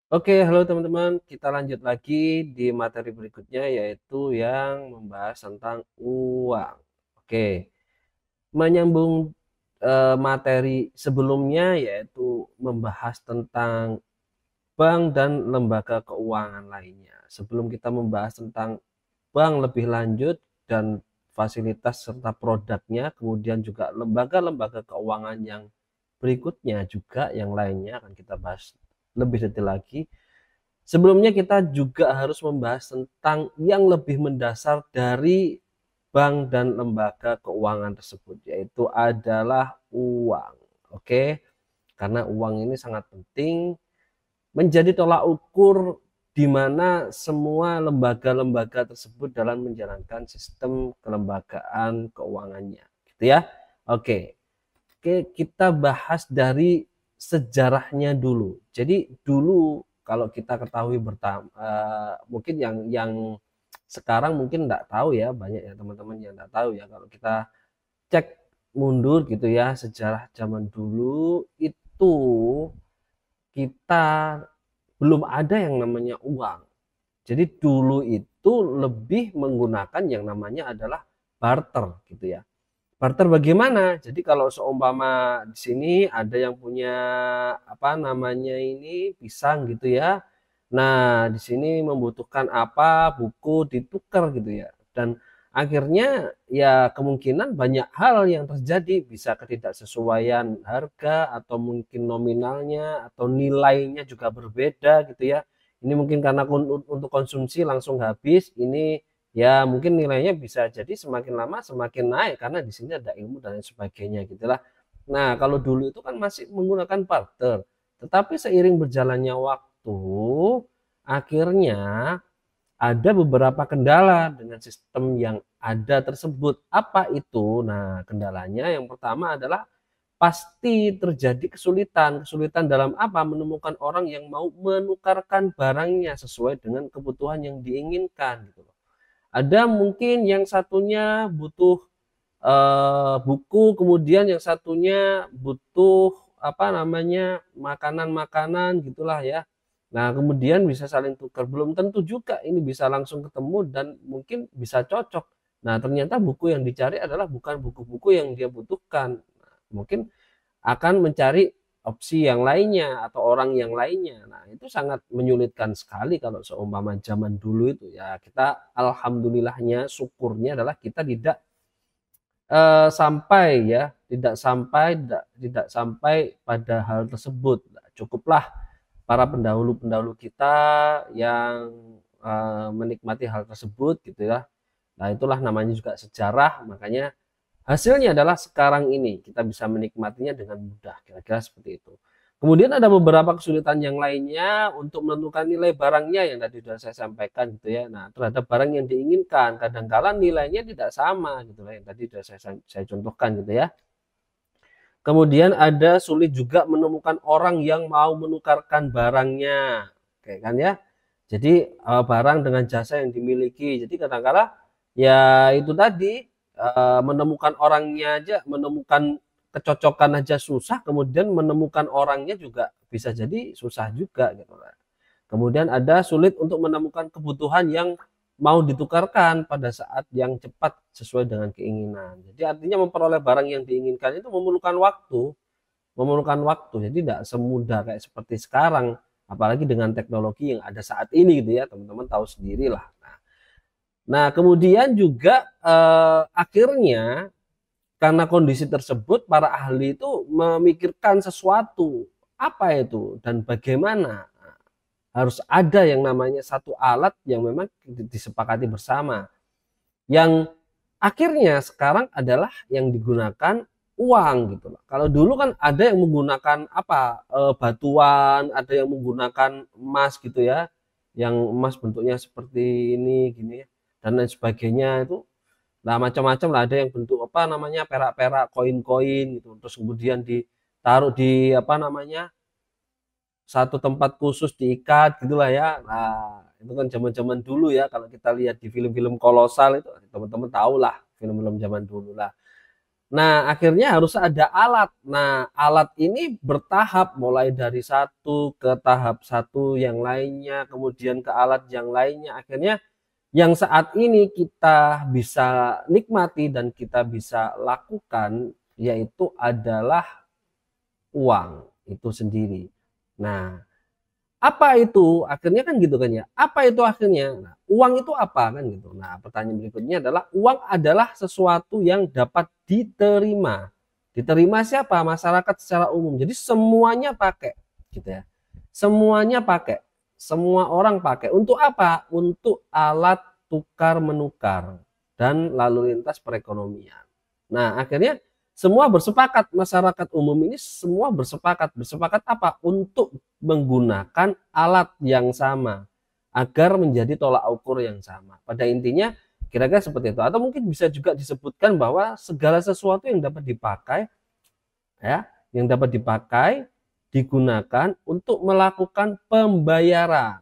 Oke, halo teman-teman. Kita lanjut lagi di materi berikutnya yaitu yang membahas tentang uang. Oke, menyambung materi sebelumnya yaitu membahas tentang bank dan lembaga keuangan lainnya. Sebelum kita membahas tentang bank lebih lanjut dan fasilitas serta produknya, kemudian juga lembaga-lembaga keuangan yang berikutnya juga yang lainnya akan kita bahas lebih detail lagi. Sebelumnya kita juga harus membahas tentang yang lebih mendasar dari bank dan lembaga keuangan tersebut, yaitu adalah uang. Oke, karena uang ini sangat penting menjadi tolak ukur di mana semua lembaga-lembaga tersebut dalam menjalankan sistem kelembagaan keuangannya, gitu ya. Oke, Oke, kita bahas dari sejarahnya dulu. Jadi dulu kalau kita ketahui mungkin yang sekarang mungkin enggak tahu ya, banyak ya teman-teman yang enggak tahu ya. Kalau kita cek mundur gitu ya, sejarah zaman dulu itu kita belum ada yang namanya uang. Jadi dulu itu lebih menggunakan yang namanya adalah barter gitu ya. Barter bagaimana? Jadi kalau seumpama di sini ada yang punya apa namanya ini pisang gitu ya. Nah, di sini membutuhkan apa? Buku ditukar gitu ya. Dan akhirnya ya kemungkinan banyak hal yang terjadi, bisa ketidaksesuaian harga atau mungkin nominalnya atau nilainya juga berbeda gitu ya. Ini mungkin karena untuk konsumsi langsung habis, ini ya mungkin nilainya bisa jadi semakin lama semakin naik karena di sini ada ilmu dan lain sebagainya gitulah. Nah, kalau dulu itu kan masih menggunakan barter. Tetapi seiring berjalannya waktu, akhirnya ada beberapa kendala dengan sistem yang ada tersebut. Apa itu? Nah, kendalanya yang pertama adalah pasti terjadi kesulitan. Kesulitan dalam apa? Menemukan orang yang mau menukarkan barangnya sesuai dengan kebutuhan yang diinginkan gitu loh. Ada mungkin yang satunya butuh buku, kemudian yang satunya butuh apa namanya makanan-makanan gitulah ya. Nah, kemudian bisa saling tukar. Belum tentu juga ini bisa langsung ketemu dan mungkin bisa cocok. Nah, ternyata buku yang dicari adalah bukan buku-buku yang dia butuhkan. Nah, mungkin akan mencari opsi yang lainnya atau orang yang lainnya. Nah, itu sangat menyulitkan sekali kalau seumpama zaman dulu itu ya. Kita alhamdulillahnya, syukurnya adalah kita tidak sampai ya, tidak sampai pada hal tersebut. Nah, cukuplah para pendahulu-pendahulu kita yang menikmati hal tersebut gitu ya. Nah, itulah namanya juga sejarah, makanya hasilnya adalah sekarang ini kita bisa menikmatinya dengan mudah, kira-kira seperti itu. Kemudian ada beberapa kesulitan yang lainnya untuk menentukan nilai barangnya yang tadi sudah saya sampaikan gitu ya. Nah, terhadap barang yang diinginkan, kadang-kala nilainya tidak sama gitu lah yang tadi sudah saya contohkan gitu ya. Kemudian ada sulit juga menemukan orang yang mau menukarkan barangnya, kayak kan ya. Jadi barang dengan jasa yang dimiliki. Jadi kadang-kala ya itu tadi menemukan orangnya aja, menemukan kecocokan aja susah, kemudian menemukan orangnya juga bisa jadi susah juga gitu lah. Kemudian ada sulit untuk menemukan kebutuhan yang mau ditukarkan pada saat yang cepat sesuai dengan keinginan. Jadi artinya memperoleh barang yang diinginkan itu memerlukan waktu. Jadi tidak semudah kayak seperti sekarang, apalagi dengan teknologi yang ada saat ini gitu ya, teman-teman tahu sendirilah. Nah, kemudian juga akhirnya karena kondisi tersebut para ahli itu memikirkan sesuatu, apa itu dan bagaimana. Harus ada yang namanya satu alat yang memang disepakati bersama. Yang akhirnya sekarang adalah yang digunakan uang gitu loh. Kalau dulu kan ada yang menggunakan apa batuan, ada yang menggunakan emas gitu ya, yang emas bentuknya seperti ini gini dan lain sebagainya itu. Nah, macam-macam lah, ada yang bentuk apa namanya perak-perak, koin-koin gitu. Terus kemudian ditaruh di apa namanya satu tempat khusus diikat gitulah ya. Nah, itu kan zaman-zaman dulu ya, kalau kita lihat di film-film kolosal itu teman-teman tahu lah film-film zaman dulu lah. Nah, akhirnya harus ada alat. Nah, alat ini bertahap mulai dari satu ke tahap satu yang lainnya, kemudian ke alat yang lainnya. Akhirnya yang saat ini kita bisa nikmati dan kita bisa lakukan yaitu adalah uang itu sendiri. Nah, apa itu? Akhirnya kan gitu kan ya. Apa itu akhirnya? Nah, uang itu apa kan gitu. Nah, pertanyaan berikutnya adalah uang adalah sesuatu yang dapat diterima. Diterima siapa? Masyarakat secara umum. Jadi semuanya pakai gitu ya. Semuanya pakai. Semua orang pakai. Untuk apa? Untuk alat tukar menukar dan lalu lintas perekonomian. Nah, akhirnya semua bersepakat, masyarakat umum ini semua bersepakat apa? Untuk menggunakan alat yang sama agar menjadi tolak ukur yang sama. Pada intinya kira-kira seperti itu. Atau mungkin bisa juga disebutkan bahwa segala sesuatu yang dapat dipakai ya, yang dapat dipakai digunakan untuk melakukan pembayaran.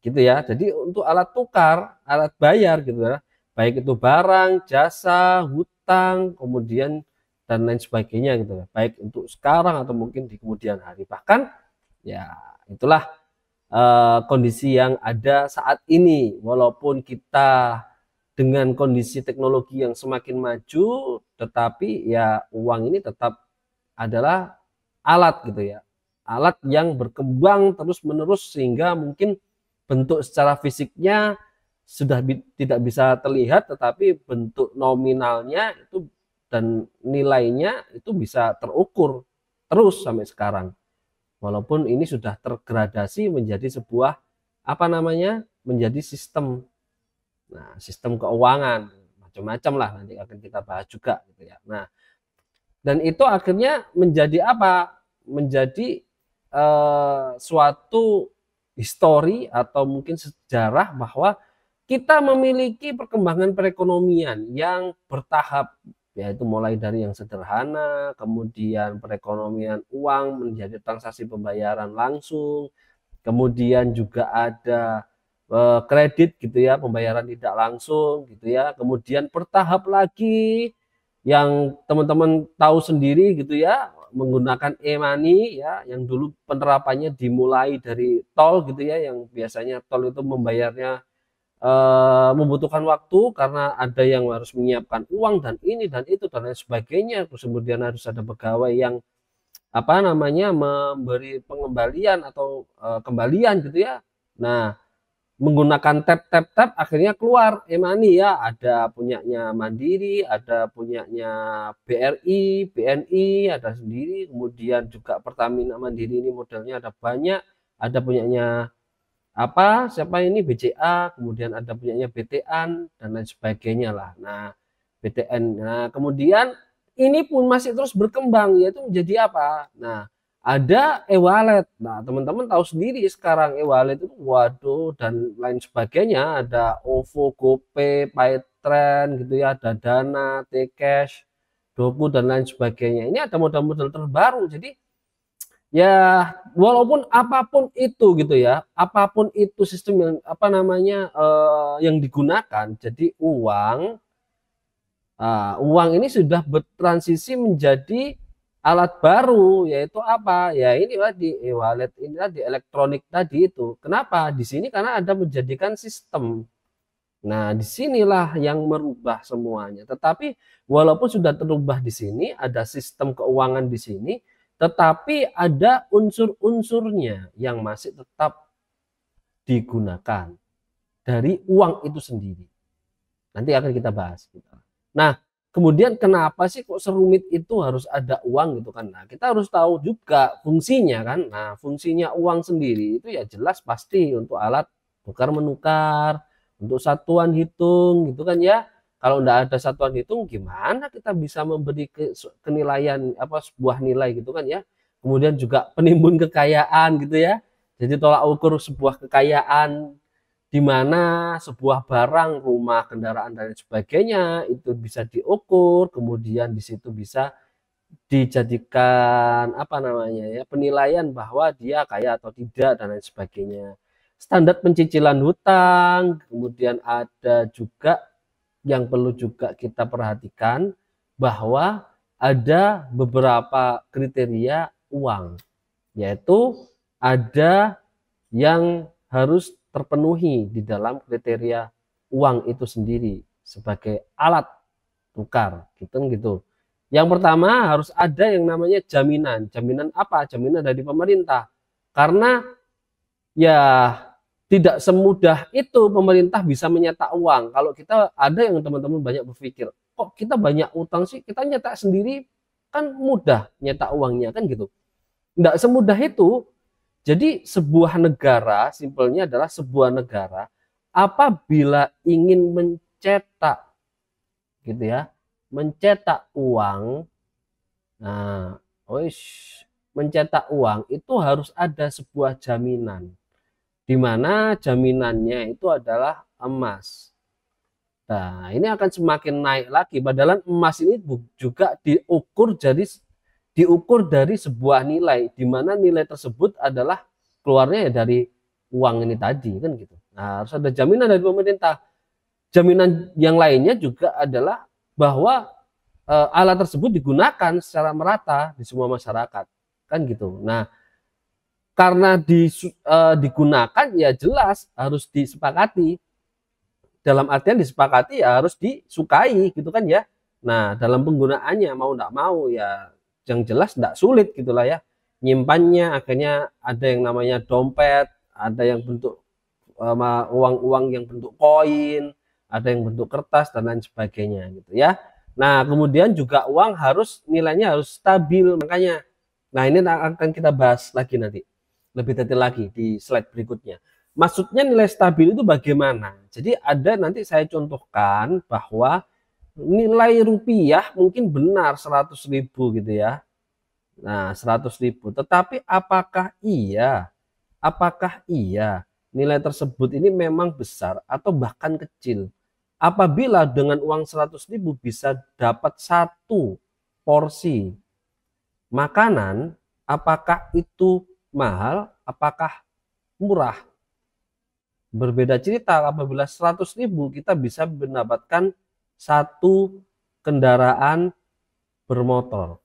Gitu ya. Jadi untuk alat tukar, alat bayar gitu ya. Baik itu barang, jasa, hutang, kemudian dan lain sebagainya gitu ya. Baik untuk sekarang atau mungkin di kemudian hari. Bahkan ya itulah kondisi yang ada saat ini. Walaupun kita dengan kondisi teknologi yang semakin maju, tetapi ya uang ini tetap adalah alat gitu ya. Alat yang berkembang terus-menerus sehingga mungkin bentuk secara fisiknya sudah tidak bisa terlihat, tetapi bentuk nominalnya itu dan nilainya itu bisa terukur terus sampai sekarang. Walaupun ini sudah tergradasi menjadi sebuah apa namanya? Menjadi sistem. Nah, sistem keuangan macam-macam lah nanti akan kita bahas juga gitu ya. Nah, dan itu akhirnya menjadi apa? Menjadi suatu histori atau mungkin sejarah bahwa kita memiliki perkembangan perekonomian yang bertahap, yaitu mulai dari yang sederhana, kemudian perekonomian uang menjadi transaksi pembayaran langsung, kemudian juga ada kredit gitu ya, pembayaran tidak langsung gitu ya, kemudian bertahap lagi yang teman-teman tahu sendiri gitu ya, menggunakan e-money ya, yang dulu penerapannya dimulai dari tol gitu ya, yang biasanya tol itu membayarnya membutuhkan waktu karena ada yang harus menyiapkan uang dan ini dan itu dan lain sebagainya. Terus kemudian harus ada pegawai yang apa namanya memberi pengembalian atau kembalian gitu ya. Nah, menggunakan tap akhirnya keluar e-money ya, ada punyanya Mandiri, ada punyanya BRI, BNI, ada sendiri, kemudian juga Pertamina Mandiri ini modelnya ada banyak, ada punyanya apa siapa ini BCA, kemudian ada punyanya BTN dan lain sebagainya lah. Nah, BTN. Nah, kemudian ini pun masih terus berkembang yaitu menjadi apa? Nah, ada e-wallet. Nah, teman-teman tahu sendiri sekarang e-wallet itu waduh dan lain sebagainya, ada OVO, GoPay, Paytren gitu ya, ada Dana, Tcash, Doku dan lain sebagainya. Ini ada model-model terbaru. Jadi ya, walaupun apapun itu gitu ya, apapun itu sistem yang apa namanya yang digunakan, jadi uang ini sudah bertransisi menjadi alat baru, yaitu apa? Ya ini tadi e-wallet ini tadi elektronik tadi itu. Kenapa? Di sini karena ada menjadikan sistem. Nah, disinilah yang merubah semuanya. Tetapi walaupun sudah terubah di sini, ada sistem keuangan di sini, tetapi ada unsur-unsurnya yang masih tetap digunakan dari uang itu sendiri. Nanti akan kita bahas. Nah, kemudian kenapa sih kok serumit itu harus ada uang gitu kan? Nah, kita harus tahu juga fungsinya kan. Nah, fungsinya uang sendiri itu ya jelas pasti untuk alat tukar menukar, untuk satuan hitung gitu kan ya. Kalau enggak ada satuan hitung gimana kita bisa memberi kenilaian apa sebuah nilai gitu kan ya. Kemudian juga penimbun kekayaan gitu ya. Jadi tolak ukur sebuah kekayaan di mana sebuah barang, rumah, kendaraan dan sebagainya itu bisa diukur, kemudian di situ bisa dijadikan apa namanya ya penilaian bahwa dia kaya atau tidak dan lain sebagainya. Standar pencicilan hutang, kemudian ada juga yang perlu juga kita perhatikan bahwa ada beberapa kriteria uang, yaitu ada yang harus terpenuhi di dalam kriteria uang itu sendiri sebagai alat tukar, gitu. Yang pertama harus ada yang namanya jaminan. Jaminan apa? Jaminan dari pemerintah. Karena ya tidak semudah itu pemerintah bisa menyetak uang. Kalau kita ada yang teman-teman banyak berpikir, kok kita banyak utang sih, kita nyetak sendiri kan mudah nyetak uangnya kan gitu. Tidak semudah itu. Jadi sebuah negara, simpelnya adalah sebuah negara apabila ingin mencetak gitu ya, mencetak uang. Nah, mencetak uang itu harus ada sebuah jaminan, di mana jaminannya itu adalah emas. Nah, ini akan semakin naik lagi. Padahal emas ini juga diukur dari sebuah nilai, di mana nilai tersebut adalah keluarnya ya dari uang ini tadi kan gitu. Nah, harus ada jaminan dari pemerintah. Jaminan yang lainnya juga adalah bahwa alat tersebut digunakan secara merata di semua masyarakat kan gitu. Nah, karena digunakan ya jelas harus disepakati. Dalam artian disepakati ya harus disukai gitu kan ya. Nah, dalam penggunaannya mau tidak mau ya yang jelas tidak sulit gitulah ya. Nyimpannya akhirnya ada yang namanya dompet, ada yang bentuk uang-uang yang bentuk koin, ada yang bentuk kertas dan lain sebagainya gitu ya. Nah, kemudian juga uang harus nilainya harus stabil makanya. Nah, ini akan kita bahas lagi nanti. Lebih detail lagi di slide berikutnya. Maksudnya nilai stabil itu bagaimana? Jadi ada nanti saya contohkan bahwa nilai rupiah mungkin benar 100.000 gitu ya. Nah, 100.000. Tetapi apakah iya nilai tersebut ini memang besar atau bahkan kecil? Apabila dengan uang 100.000 bisa dapat satu porsi makanan, apakah itu mahal? Apakah murah? Berbeda cerita apabila 100.000 kita bisa mendapatkan satu kendaraan bermotor.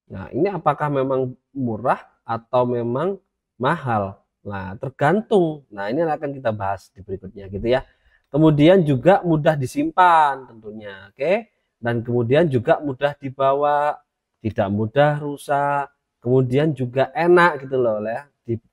Nah, ini apakah memang murah atau memang mahal? Nah, tergantung. Nah, ini akan kita bahas di berikutnya gitu ya. Kemudian juga mudah disimpan tentunya, oke? Dan kemudian juga mudah dibawa, tidak mudah rusak. Kemudian juga enak gitu loh ya.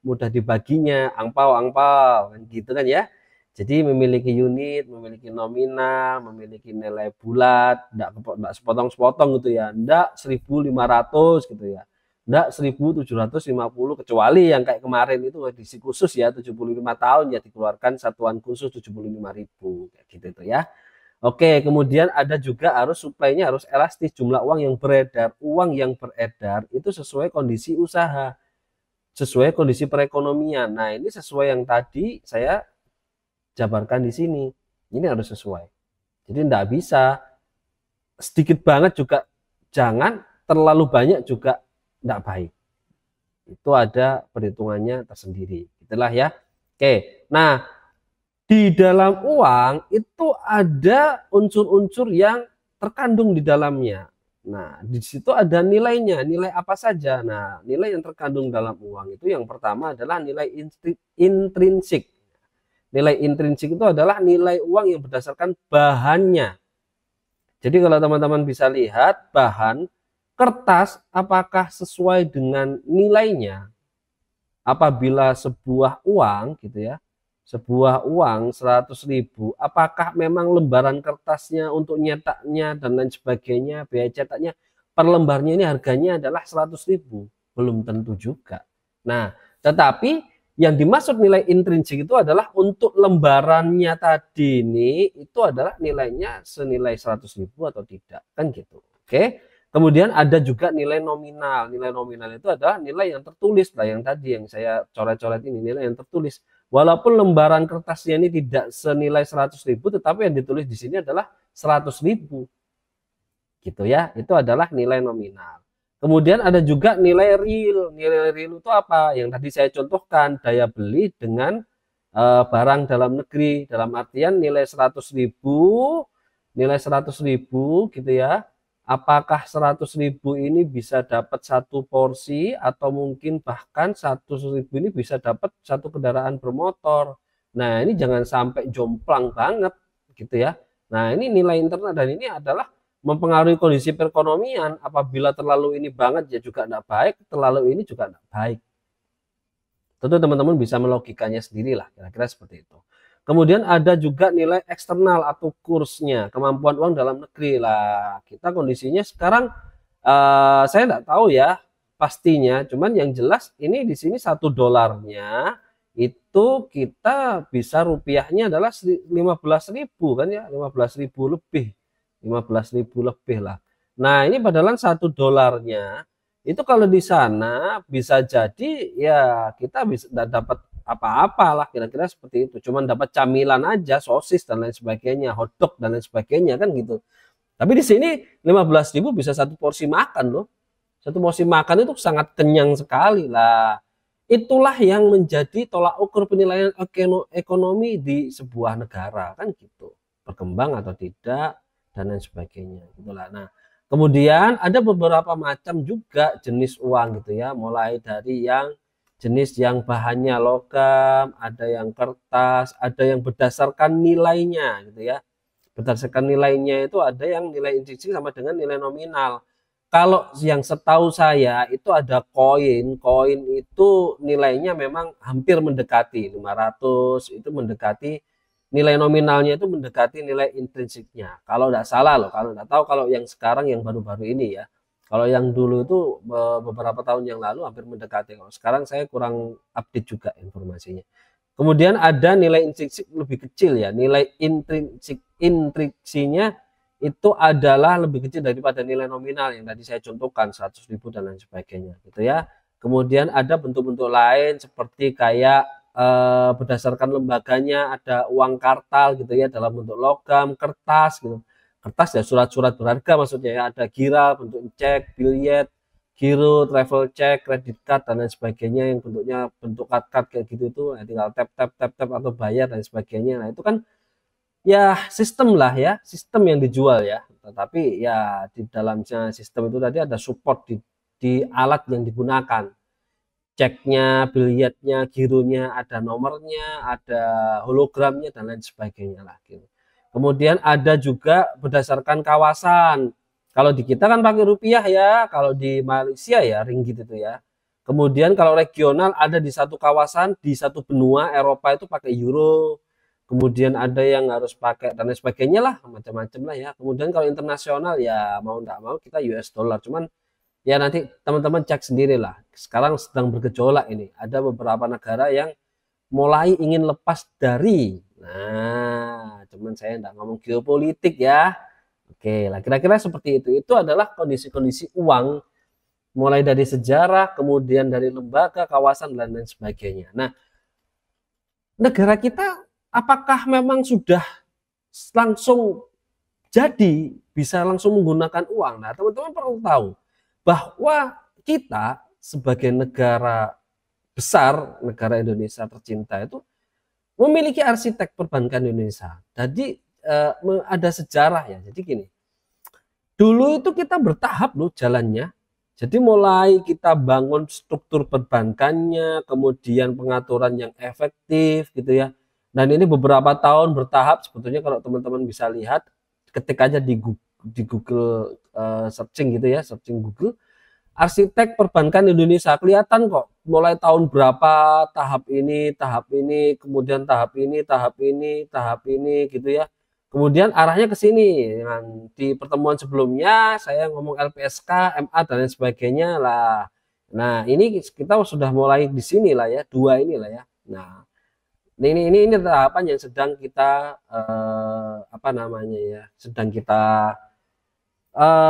Mudah dibaginya, angpau kan gitu kan ya. Jadi memiliki unit, memiliki nominal, memiliki nilai bulat, enggak sepotong-sepotong gitu ya. Enggak 1.500 gitu ya. Enggak 1.750 kecuali yang kayak kemarin itu edisi khusus ya 75 tahun ya dikeluarkan satuan khusus 75.000 kayak gitu itu ya. Oke, kemudian ada juga harus suplainya harus elastis, jumlah uang yang beredar. Uang yang beredar itu sesuai kondisi usaha, sesuai kondisi perekonomian. Nah, ini sesuai yang tadi saya jabarkan di sini. Ini harus sesuai. Jadi tidak bisa sedikit banget juga jangan, terlalu banyak juga tidak baik. Itu ada perhitungannya tersendiri. Itulah ya. Oke. Nah, di dalam uang itu ada unsur-unsur yang terkandung di dalamnya. Nah, di situ ada nilainya. Nilai apa saja? Nah, nilai yang terkandung dalam uang itu yang pertama adalah nilai intrinsik. Nilai intrinsik itu adalah nilai uang yang berdasarkan bahannya. Jadi kalau teman-teman bisa lihat bahan kertas apakah sesuai dengan nilainya. Apabila sebuah uang gitu ya, sebuah uang 100.000, apakah memang lembaran kertasnya untuk nyetaknya dan lain sebagainya, biaya cetaknya per lembarnya ini harganya adalah 100.000? Belum tentu juga. Nah, tetapi yang dimaksud nilai intrinsik itu adalah untuk lembarannya tadi ini itu adalah nilainya senilai 100.000 atau tidak, kan gitu. Oke. Kemudian ada juga nilai nominal. Nilai nominal itu adalah nilai yang tertulis lah yang tadi yang saya coret-coret ini, nilai yang tertulis. Walaupun lembaran kertasnya ini tidak senilai 100.000 tetapi yang ditulis di sini adalah 100.000. Gitu ya. Itu adalah nilai nominal. Kemudian ada juga nilai real. Nilai real itu apa? Yang tadi saya contohkan daya beli dengan barang dalam negeri. Dalam artian nilai 100.000 nilai 100.000 gitu ya. Apakah 100.000 ini bisa dapat satu porsi atau mungkin bahkan 100.000 ini bisa dapat satu kendaraan bermotor. Nah, ini jangan sampai jomplang banget gitu ya. Nah, ini nilai internal dan ini adalah mempengaruhi kondisi perekonomian. Apabila terlalu ini banget ya juga tidak baik, terlalu ini juga tidak baik. Tentu teman-teman bisa melogikanya sendiri lah, kira-kira seperti itu. Kemudian ada juga nilai eksternal atau kursnya, kemampuan uang dalam negeri lah. Kita kondisinya sekarang saya tidak tahu ya pastinya, cuman yang jelas ini di sini $1 itu kita bisa rupiahnya adalah 15.000 kan ya, 15.000 lebih, 15.000 lebih lah. Nah ini padahal $1 itu kalau di sana bisa jadi ya kita bisa dapat apa-apa lah kira-kira seperti itu. Cuman dapat camilan aja, sosis dan lain sebagainya, hotdog dan lain sebagainya kan gitu. Tapi di sini 15.000 bisa satu porsi makan loh. Satu porsi makan itu sangat kenyang sekali lah. Itulah yang menjadi tolak ukur penilaian ekonomi di sebuah negara kan gitu. Berkembang atau tidak dan lain sebagainya. Itulah. Nah, kemudian ada beberapa macam juga jenis uang gitu ya. Mulai dari yang jenis yang bahannya logam, ada yang kertas, ada yang berdasarkan nilainya gitu ya. Berdasarkan nilainya itu ada yang nilai intrinsik sama dengan nilai nominal. Kalau yang setahu saya itu ada koin, koin itu nilainya memang hampir mendekati 500, itu mendekati nilai nominalnya itu mendekati nilai intrinsiknya. Kalau tidak salah loh, kalau tidak tahu kalau yang sekarang yang baru-baru ini ya. Kalau yang dulu itu beberapa tahun yang lalu hampir mendekati. Kalau sekarang saya kurang update juga informasinya. Kemudian ada nilai intrinsik lebih kecil ya. Nilai intriksinya itu adalah lebih kecil daripada nilai nominal yang tadi saya contohkan 100.000 dan lain sebagainya gitu ya. Kemudian ada bentuk-bentuk lain seperti kayak berdasarkan lembaganya ada uang kartal gitu ya dalam bentuk logam, kertas gitu. Kertas ya surat-surat berharga maksudnya ya, ada gira, bentuk cek, biljet, giro, travel check, credit card dan lain sebagainya yang bentuknya bentuk card kayak gitu tuh ya, tinggal tap tap tap tap atau bayar dan sebagainya. Nah, itu kan ya sistem lah ya, sistem yang dijual ya. Tetapi ya di dalamnya sistem itu tadi ada support di alat yang digunakan. Ceknya, biljetnya, gironya, ada nomornya, ada hologramnya dan lain sebagainya lah gitu. Kemudian ada juga berdasarkan kawasan. Kalau di kita kan pakai rupiah ya, kalau di Malaysia ya ringgit itu ya. Kemudian kalau regional ada di satu kawasan, di satu benua Eropa itu pakai euro. Kemudian ada yang harus pakai dan lain sebagainya lah, macam-macam lah ya. Kemudian kalau internasional ya mau tidak mau kita US dollar. Cuman ya nanti teman-teman cek sendiri lah. Sekarang sedang bergejolak ini. Ada beberapa negara yang mulai ingin lepas dari. Nah, cuman saya tidak ngomong geopolitik ya. Oke lah, kira-kira seperti itu. Itu adalah kondisi-kondisi uang, mulai dari sejarah, kemudian dari lembaga, kawasan, dan lain sebagainya. Nah, negara kita apakah memang sudah langsung jadi bisa langsung menggunakan uang? Nah, teman-teman perlu tahu bahwa kita sebagai negara besar, negara Indonesia tercinta itu memiliki arsitek perbankan Indonesia. Jadi ada sejarah ya. Jadi gini, dulu itu kita bertahap loh jalannya. Jadi mulai kita bangun struktur perbankannya, kemudian pengaturan yang efektif gitu ya. Dan ini beberapa tahun bertahap sebetulnya kalau teman-teman bisa lihat ketik aja di Google searching gitu ya, searching Google arsitek perbankan Indonesia kelihatan kok mulai tahun berapa tahap ini, kemudian tahap ini, tahap ini, tahap ini gitu ya. Kemudian arahnya ke sini. Di pertemuan sebelumnya saya ngomong LPSK, MA dan lain sebagainya lah. Nah, ini kita sudah mulai di sini lah ya, dua inilah ya. Nah, ini tahapan yang sedang kita apa namanya ya, sedang kita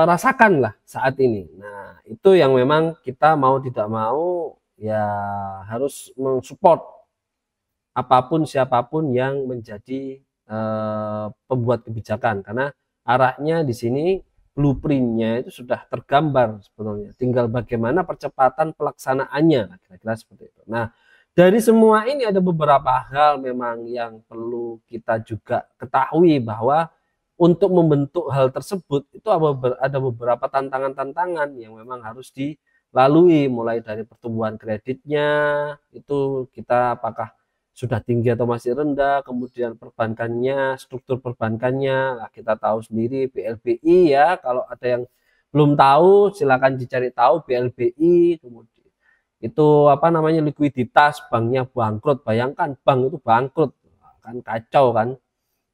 rasakan lah saat ini. Nah, itu yang memang kita mau tidak mau ya harus mensupport apapun siapapun yang menjadi pembuat kebijakan karena arahnya di sini blueprintnya itu sudah tergambar sebetulnya. Tinggal bagaimana percepatan pelaksanaannya, kira-kira seperti itu. Nah, dari semua ini ada beberapa hal memang yang perlu kita juga ketahui bahwa untuk membentuk hal tersebut itu ada beberapa tantangan-tantangan yang memang harus dilalui, mulai dari pertumbuhan kreditnya, itu kita apakah sudah tinggi atau masih rendah, kemudian perbankannya, struktur perbankannya, nah, kita tahu sendiri BLBI ya, kalau ada yang belum tahu silakan dicari tahu BLBI, kemudian itu apa namanya likuiditas banknya bangkrut, bayangkan bank itu bangkrut kan kacau kan.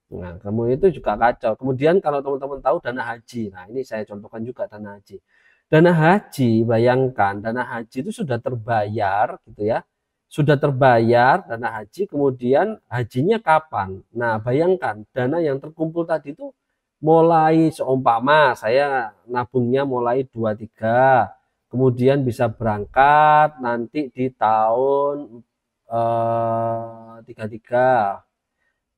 Nah, kemudian itu juga kacau. Kemudian kalau teman-teman tahu dana haji, nah ini saya contohkan juga dana haji. Dana haji, bayangkan dana haji itu sudah terbayar gitu ya. Sudah terbayar dana haji, kemudian hajinya kapan? Nah, bayangkan dana yang terkumpul tadi itu mulai seumpama saya nabungnya mulai 23, kemudian bisa berangkat nanti di tahun 33.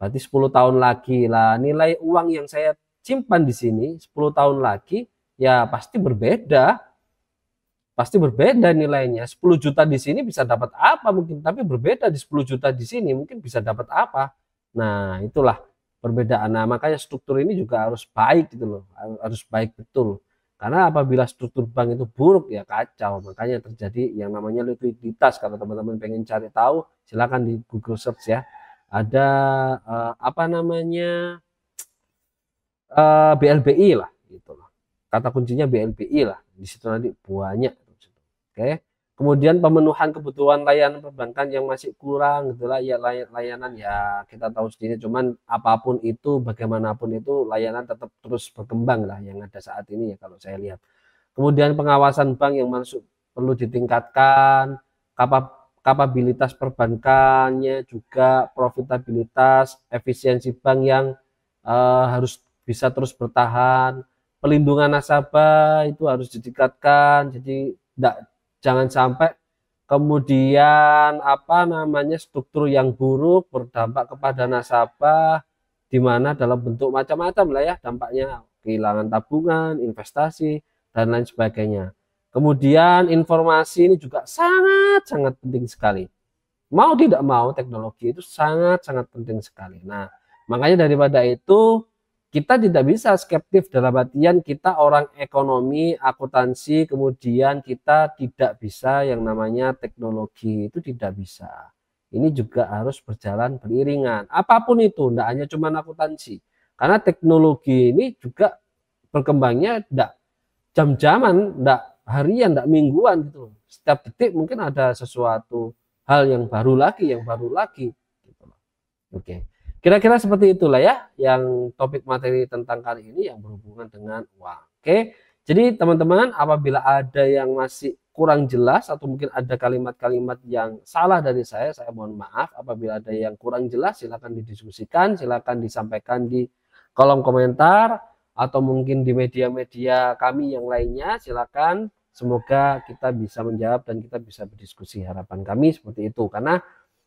Berarti 10 tahun lagi lah. Nilai uang yang saya simpan di sini 10 tahun lagi ya pasti berbeda. Pasti berbeda nilainya. 10 juta di sini bisa dapat apa mungkin, tapi berbeda di 10 juta di sini mungkin bisa dapat apa. Nah, itulah perbedaan. Nah, makanya struktur ini juga harus baik gitu loh. Harus baik betul. Karena apabila struktur bank itu buruk ya kacau. Makanya terjadi yang namanya likuiditas. Kalau teman-teman pengen cari tahu, silakan di Google search ya. Ada apa namanya BLBI lah gitu loh. Kata kuncinya BLBI lah. Di situ nanti banyak. Oke. Kemudian pemenuhan kebutuhan layanan perbankan yang masih kurang gitulah ya, layanan ya kita tahu sendiri, cuman apapun itu bagaimanapun itu layanan tetap terus berkembang lah yang ada saat ini ya kalau saya lihat. Kemudian pengawasan bank yang masuk perlu ditingkatkan, kapabilitas perbankannya juga, profitabilitas, efisiensi bank yang harus bisa terus bertahan, pelindungan nasabah itu harus ditingkatkan, jadi jangan sampai kemudian apa namanya struktur yang buruk berdampak kepada nasabah, di mana dalam bentuk macam-macam lah ya dampaknya, kehilangan tabungan, investasi dan lain sebagainya. Kemudian informasi ini juga sangat-sangat penting sekali. Mau tidak mau teknologi itu sangat-sangat penting sekali. Nah, makanya daripada itu kita tidak bisa skeptis dalam artian kita orang ekonomi, akuntansi, kemudian kita tidak bisa yang namanya teknologi, itu tidak bisa. Ini juga harus berjalan beriringan. Apapun itu, tidak hanya cuma akuntansi. Karena teknologi ini juga berkembangnya tidak jam-jaman, tidak harian, tidak mingguan gitu. Setiap detik mungkin ada sesuatu hal yang baru lagi, gitu. Oke. Kira-kira seperti itulah ya yang topik materi tentang kali ini yang berhubungan dengan uang. Oke. Jadi teman-teman apabila ada yang masih kurang jelas atau mungkin ada kalimat-kalimat yang salah dari saya mohon maaf. Apabila ada yang kurang jelas silakan didiskusikan, silakan disampaikan di kolom komentar atau mungkin di media-media kami yang lainnya, silakan. Semoga kita bisa menjawab dan kita bisa berdiskusi. Harapan kami seperti itu, karena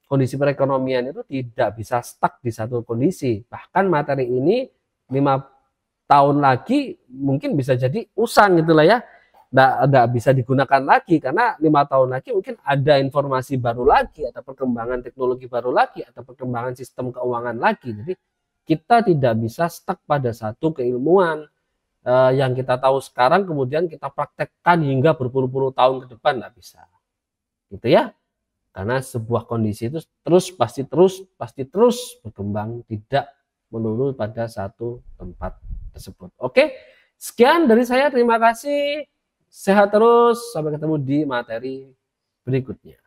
kondisi perekonomian itu tidak bisa stuck di satu kondisi. Bahkan materi ini 5 tahun lagi mungkin bisa jadi usang gitulah ya. Nggak bisa digunakan lagi karena 5 tahun lagi mungkin ada informasi baru lagi, ada perkembangan teknologi baru lagi, ada perkembangan sistem keuangan lagi. Jadi kita tidak bisa stuck pada satu keilmuan yang kita tahu sekarang kemudian kita praktekkan hingga berpuluh-puluh tahun ke depan, nggak bisa. Gitu ya. Karena sebuah kondisi itu pasti terus berkembang, tidak melulu pada satu tempat tersebut. Oke, sekian dari saya. Terima kasih. Sehat terus. Sampai ketemu di materi berikutnya.